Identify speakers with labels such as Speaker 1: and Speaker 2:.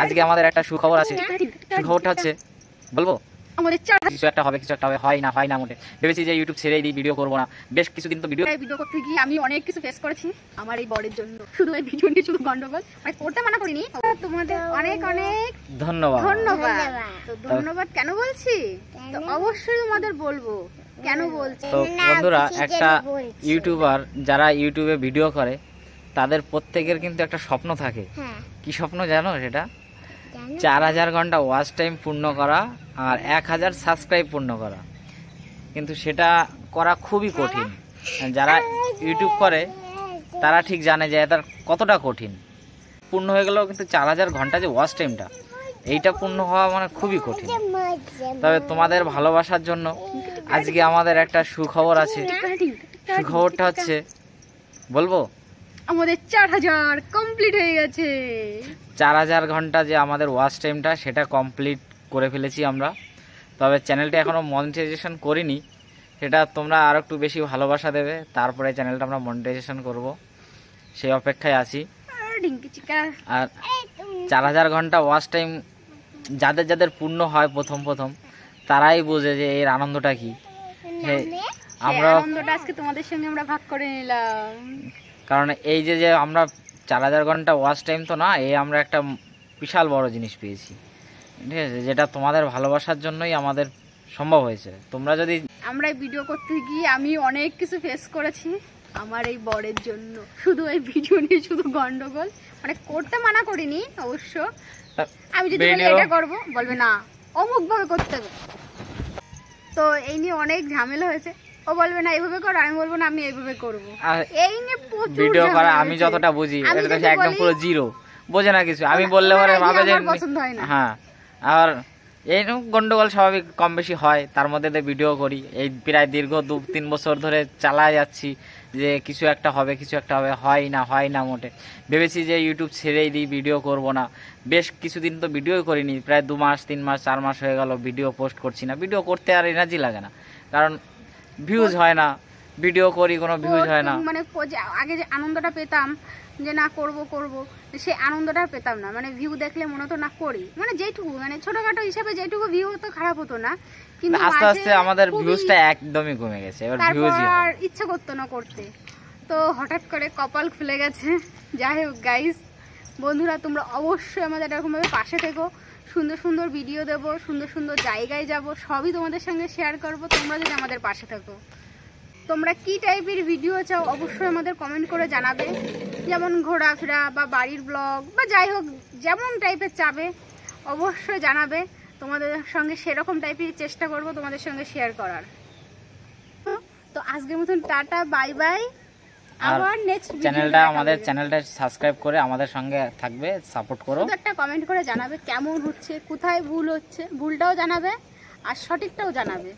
Speaker 1: আজকে আমাদের একটা সুখবর আছে। সুখবরটা হচ্ছে বলবো, আমাদের কিছু একটা হবে হয় না মোটে। ভেবেছি যে ইউটিউব ছেড়েই দিই, ভিডিও করবো না। বেশ কিছুদিন তো ভিডিও
Speaker 2: করতে গিয়ে আমি অনেক কিছু ফেস করেছি আমার এই বরের জন্য। শুধু এই ভিডিও নিয়ে শুধু গন্ডগোল, মানে করতে মানা করিনি। তোমাদের অনেক অনেক
Speaker 1: ধন্যবাদ।
Speaker 2: তো ধন্যবাদ কেন বলছি, তো অবশ্যই তোমাদের বলবো কেন বলছি।
Speaker 1: তো বন্ধুরা, একটা ইউটিউবার যারা ইউটিউবে ভিডিও করে তাদের প্রত্যেকের কিন্তু একটা স্বপ্ন থাকে। কি স্বপ্ন জানো? সেটা 4000 ঘন্টা ওয়াচ টাইম পূর্ণ করা আর 1000 সাবস্ক্রাইব পূর্ণ করা। কিন্তু সেটা করা খুবই কঠিন। যারা ইউটিউব করে তারা ঠিক জানে যে এটা কতটা কঠিন। পূর্ণ হয়ে গেলেও কিন্তু 4000 ঘন্টা যে ওয়াচ টাইমটা, এইটা পূর্ণ হওয়া মানে খুবই কঠিন। তবে তোমাদের ভালোবাসার জন্য আজকে আমাদের একটা সুখবর আছে। সুখবরটা হচ্ছে বলবো,
Speaker 2: আমাদের 4000 কমপ্লিট হয়ে গেছে।
Speaker 1: 4000 ঘন্টা যে আমাদের ওয়াচ টাইমটা, সেটা কমপ্লিট করে ফেলেছি আমরা। তবে চ্যানেলটা এখনও মনিটাইজেশন করিনি। সেটা তোমরা আর একটু বেশি ভালোবাসা দেবে, তারপরে চ্যানেলটা আমরা মনিটাইজেশন করব, সেই অপেক্ষায় আছি। আর 4000 ঘন্টা ওয়াচ টাইম যাদের যাদের পূর্ণ হয় প্রথম তারাই বোঝে যে এর আনন্দটা কি।
Speaker 2: আমরা আনন্দটা আজকে তোমাদের সঙ্গে আমরা ভাগ করে নিলাম।
Speaker 1: কারণ এই যে আমরা 4000 ঘন্টা ওয়াচ টাইম তো না, এই আমরা একটা বিশাল বড় জিনিস পেয়েছি, ঠিক আছে? যেটা তোমাদের ভালোবাসার জন্যই আমাদের সম্ভব হয়েছে। তোমরা যদি
Speaker 2: আমরা ভিডিও করতে গিয়ে আমি অনেক কিছু ফেস করেছি আমার এই বরের জন্য। শুধু এই ভিডিও নিয়ে শুধু গন্ডগোল, মানে করতে মানা করিনি অবশ্য। আমি যদি বলি এটা করবো, বলবে না অমুক ভাবে করতে হবে। তো এই নিয়ে অনেক ঝামেলা হয়েছে। ও বলবে না এইভাবে কর, আমি বলবো না আমি এইভাবে করবো। এই নিয়ে
Speaker 1: ভিডিও করা আমি যতটা বুঝি, এটা তো একদম পুরো জিরো, বোঝে না কিছু। আমি বললে পরে ভাবে যে
Speaker 2: পছন্দ হয় না।
Speaker 1: হ্যাঁ, আর এই গন্ডগোল স্বাভাবিক কম বেশি হয়। তার মধ্যে ভিডিও করি, এই প্রায় দীর্ঘ 2-3 বছর ধরে চালাই যাচ্ছি যে কিছু একটা হবে হয় না মোটে। ভেবেছি যে ইউটিউব ছেড়েই দিই, ভিডিও করব না। বেশ কিছুদিন তো ভিডিও করিনি, প্রায় 2 মাস 3 মাস 4 মাস হয়ে গেল ভিডিও পোস্ট করছি না। ভিডিও করতে আর এনার্জি লাগে না, কারণ ভিউজ হয় না। ভিডিও করি, কোনো ভিউজ হয় না।
Speaker 2: মানে আগে যে আনন্দটা পেতাম যে না করব সেই আনন্দটা পেতাম না। মানে ভিউ দেখলে মনে হতো না করি, মানে যেটুকু, মানে ছোটখাটো হিসাবে যেটুকু ভিউ তো খারাপ হতো না, কিন্তু
Speaker 1: আস্তে আস্তে আমাদের ভিউজটা একদমই কমে গেছে। এবার ভিউজই আর
Speaker 2: ইচ্ছা করতো না করতে। তো হঠাৎ করে কপাল খুলে গেছে। যাই হোক গাইস, বন্ধুরা তোমরা অবশ্যই আমাদের এরকমভাবে পাশে থেকো। সুন্দর সুন্দর ভিডিও দেব, সুন্দর সুন্দর জায়গায় যাব, সবই তোমাদের সঙ্গে শেয়ার করব তোমরা যদি আমাদের পাশে থাকো। তোমরা কি টাইপের ভিডিও চাও অবশ্যই আমাদের কমেন্ট করে জানাবে। যেমন ঘোরাফেরা বা বাড়ির ব্লগ বা যাই হোক, যেমন টাইপের চাবে অবশ্যই জানাবে। তোমাদের সঙ্গে সেরকম টাইপের চেষ্টা করব তোমাদের সঙ্গে শেয়ার করার। তো আজকের মতন টাটা, বাই বাই। আবার নেক্সট
Speaker 1: চ্যানেলটা, আমাদের চ্যানেলটা সাবস্ক্রাইব করে আমাদের সঙ্গে থাকবে, সাপোর্ট করো।
Speaker 2: একটা কমেন্ট করে জানাবে কেমন হচ্ছে, কোথায় ভুল হচ্ছে, ভুলটাও জানাবে আর সঠিকটাও জানাবে।